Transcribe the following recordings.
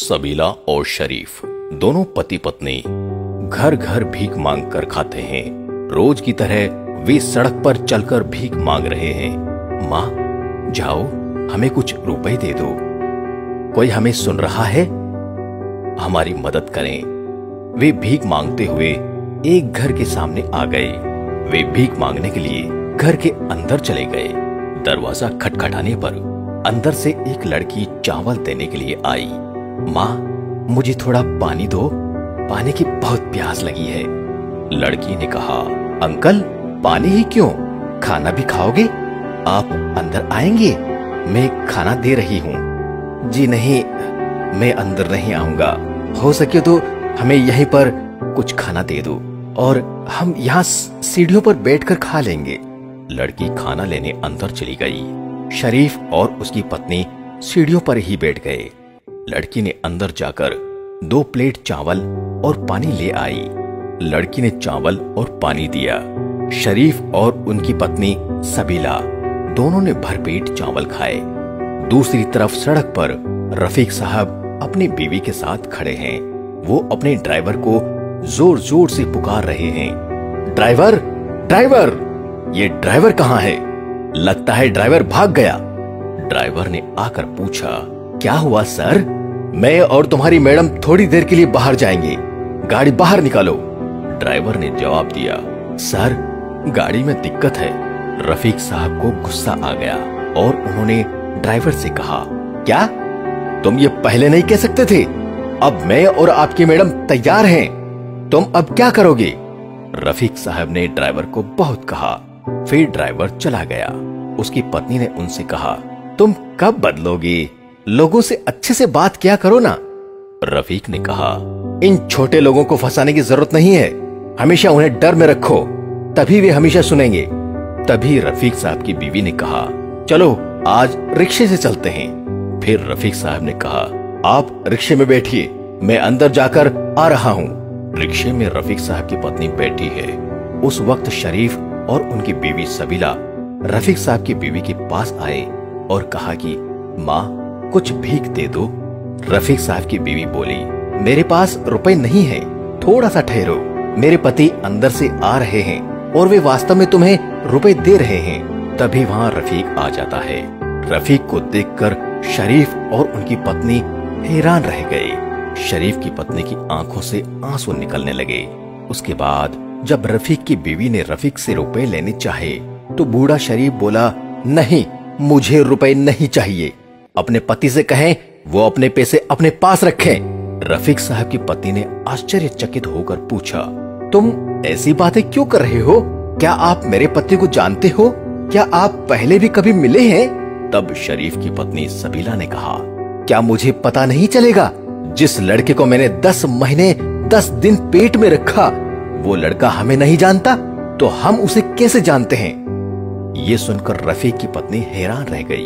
सबीला और शरीफ दोनों पति पत्नी घर घर भीख मांग कर खाते हैं। रोज की तरह वे सड़क पर चलकर भीख मांग रहे हैं। माँ, जाओ, हमें कुछ रुपए दे दो। कोई हमें सुन रहा है? हमारी मदद करें। वे भीख मांगते हुए एक घर के सामने आ गए। वे भीख मांगने के लिए घर के अंदर चले गए। दरवाजा खटखटाने पर अंदर से एक लड़की चावल देने के लिए आई। माँ, मुझे थोड़ा पानी दो, पानी की बहुत प्यास लगी है। लड़की ने कहा, अंकल, पानी ही क्यों, खाना भी खाओगे? आप अंदर आएंगे, मैं खाना दे रही हूँ। जी नहीं, मैं अंदर नहीं आऊंगा। हो सके तो हमें यहीं पर कुछ खाना दे दो और हम यहाँ सीढ़ियों पर बैठकर खा लेंगे। लड़की खाना लेने अंदर चली गई। शरीफ और उसकी पत्नी सीढ़ियों पर ही बैठ गए। लड़की ने अंदर जाकर 2 प्लेट चावल और पानी ले आई। लड़की ने चावल और पानी दिया। शरीफ और उनकी पत्नी सबीला दोनों ने भरपेट चावल खाए। दूसरी तरफ सड़क पर रफीक साहब अपनी बीवी के साथ खड़े हैं। वो अपने ड्राइवर को जोर जोर से पुकार रहे हैं। ड्राइवर, ड्राइवर, ये ड्राइवर कहाँ है? लगता है ड्राइवर भाग गया। ड्राइवर ने आकर पूछा, क्या हुआ सर? मैं और तुम्हारी मैडम थोड़ी देर के लिए बाहर जाएंगे, गाड़ी बाहर निकालो। ड्राइवर ने जवाब दिया, सर, गाड़ी में दिक्कत है। रफीक साहब को गुस्सा आ गया और उन्होंने ड्राइवर से कहा, क्या तुम ये पहले नहीं कह सकते थे? अब मैं और आपकी मैडम तैयार हैं, तुम अब क्या करोगे? रफीक साहब ने ड्राइवर को बहुत कहा। फिर ड्राइवर चला गया। उसकी पत्नी ने उनसे कहा, तुम कब बदलोगे? लोगों से अच्छे से बात किया करो ना। रफीक ने कहा, इन छोटे लोगों को फंसाने की जरूरत नहीं है, हमेशा उन्हें डर में रखो, तभी वे हमेशा सुनेंगे। तभी रफीक साहब की बीवी ने कहा, चलो आज रिक्शे से चलते हैं। फिर रफीक साहब ने कहा, आप रिक्शे में बैठिए, मैं अंदर जाकर आ रहा हूँ। रिक्शे में रफीक साहब की पत्नी बैठी है। उस वक्त शरीफ और उनकी बीवी सबीला रफीक साहब की बीवी के पास आए और कहा कि माँ, कुछ भीख दे दो। रफीक साहब की बीवी बोली, मेरे पास रुपए नहीं है, थोड़ा सा ठहरो, मेरे पति अंदर से आ रहे हैं और वे वास्तव में तुम्हें रुपए दे रहे हैं। तभी वहाँ रफीक आ जाता है। रफीक को देखकर शरीफ और उनकी पत्नी हैरान रह गए। शरीफ की पत्नी की आंखों से आंसू निकलने लगे। उसके बाद जब रफीक की बीवी ने रफीक से रुपए लेने चाहे तो बूढ़ा शरीफ बोला, नहीं, मुझे रुपए नहीं चाहिए। अपने पति से कहें वो अपने पैसे अपने पास रखें। रफीक साहब की पत्नी ने आश्चर्यचकित होकर पूछा, तुम ऐसी बातें क्यों कर रहे हो? क्या आप मेरे पति को जानते हो? क्या आप पहले भी कभी मिले हैं? तब शरीफ की पत्नी सबीला ने कहा, क्या मुझे पता नहीं चलेगा? जिस लड़के को मैंने 10 महीने 10 दिन पेट में रखा, वो लड़का हमें नहीं जानता, तो हम उसे कैसे जानते हैं? ये सुनकर रफीक की पत्नी हैरान रह गई।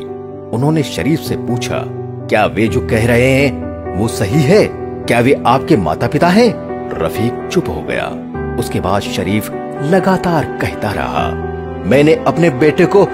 उन्होंने शरीफ से पूछा, क्या वे जो कह रहे हैं वो सही है? क्या वे आपके माता पिता हैं? रफीक चुप हो गया। उसके बाद शरीफ लगातार कहता रहा, मैंने अपने बेटे को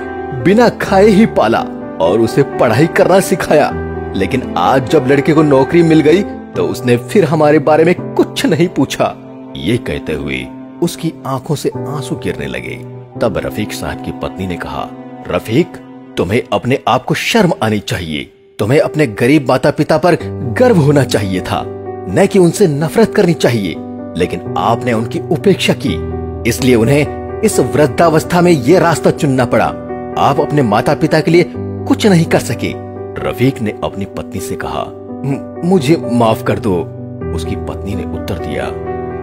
बिना खाए ही पाला और उसे पढ़ाई करना सिखाया, लेकिन आज जब लड़के को नौकरी मिल गई तो उसने फिर हमारे बारे में कुछ नहीं पूछा। ये कहते हुए उसकी आंखों से आंसू गिरने लगे। तब रफीक साहब की पत्नी ने कहा, रफीक, तुम्हें अपने आप को शर्म आनी चाहिए। तुम्हें अपने गरीब माता पिता पर गर्व होना चाहिए था, न कि उनसे नफरत करनी चाहिए। लेकिन आपने उनकी उपेक्षा की, इसलिए उन्हें इस वृद्धावस्था में ये रास्ता चुनना पड़ा। आप अपने माता पिता के लिए कुछ नहीं कर सके। रफीक ने अपनी पत्नी से कहा, मुझे माफ कर दो। उसकी पत्नी ने उत्तर दिया,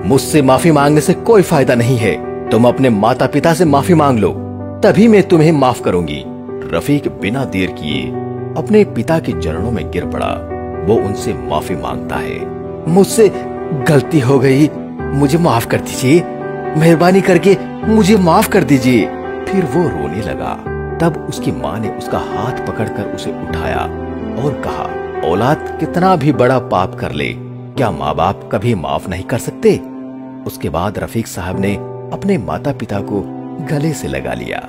मुझसे माफी मांगने से कोई फायदा नहीं है। तुम अपने माता पिता से माफी मांग लो, तभी मैं तुम्हें माफ करूंगी। रफीक बिना देर किए अपने पिता के चरणों में गिर पड़ा। वो उनसे माफी मांगता है, मुझसे गलती हो गई, मुझे माफ कर दीजिए, मेहरबानी करके मुझे माफ कर दीजिए। फिर वो रोने लगा। तब उसकी माँ ने उसका हाथ पकड़कर उसे उठाया और कहा, औलाद कितना भी बड़ा पाप कर ले, क्या माँ बाप कभी माफ नहीं कर सकते? उसके बाद रफीक साहब ने अपने माता पिता को गले से लगा लिया।